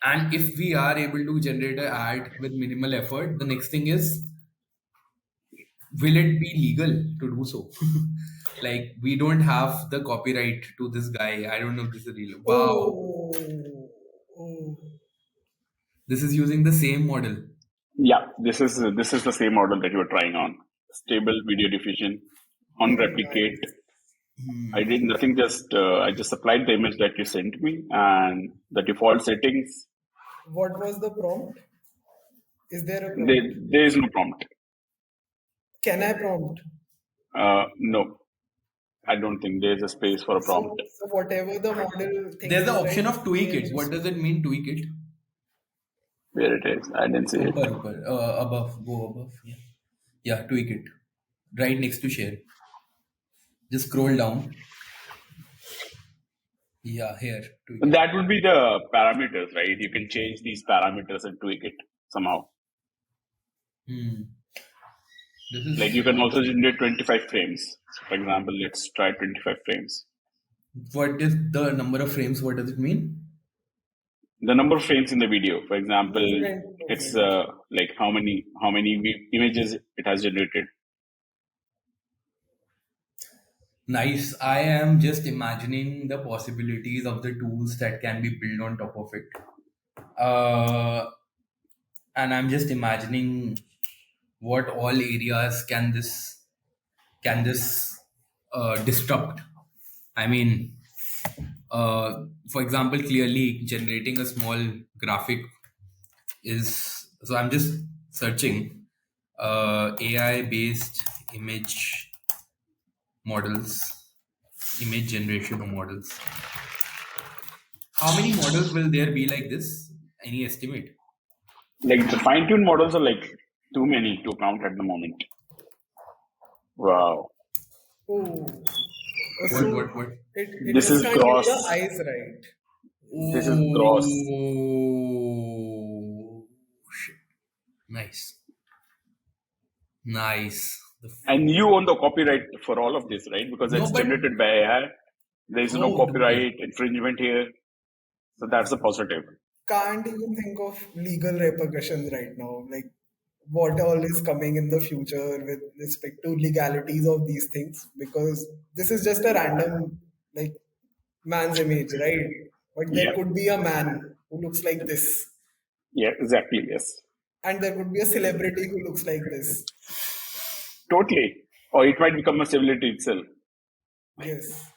And if we are able to generate an ad with minimal effort, the next thing is, will it be legal to do so? Like, we don't have the copyright to this guy. I don't know if this is real. Wow. Oh, oh. This is using the same model. Yeah, this is the same model that you were trying on. Stable video diffusion on Oh, replicate. nice. I did nothing. Just I just applied the image that you sent me and the default settings. What was the prompt? Is there a There, prompt? there is no prompt. Can I prompt? No, I don't think there is a space for a prompt. So whatever the model There's the thinks is option right, of tweak we are it. What just does it mean, tweak it? Where it is, I didn't see it. Above, go above. Yeah. Yeah, tweak it. Right next to share. Just scroll down. Yeah, here, tweak it. That would be the parameters, right? You can change these parameters and tweak it somehow. Hmm. This Like you is can also generate 25 frames. So for example, let's try 25 frames. what is the number of frames? What does it mean? The number of frames in the video, for example, movement per it's frame. like how many images it has generated. Nice. I am just imagining the possibilities of the tools that can be built on top of it. Uh, and I'm just imagining what all areas can this disrupt. I mean, for example, clearly generating a small graphic is, so I'm just searching AI based image models, image generation models. How many models will there be like this? Any estimate? Like the fine-tuned models are like too many to count at the moment. Wow. Oh, What, so what, what? it This just is can't give the gross. eyes right. This is gross. Oh, shit. Nice. Nice. And you own the copyright for all of this, right? Because No, it's but generated by AI. There is no oh, copyright infringement here. So that's a positive. Can't even think of legal repercussions right now. Like what all is coming in the future with respect to legalities of these things, because this is just a random like man's image, right? But there Yeah. could be a man who looks like this, Yeah, exactly. Yes. and there could be a celebrity who looks like this. Totally. Or it might become a civility itself. Yes.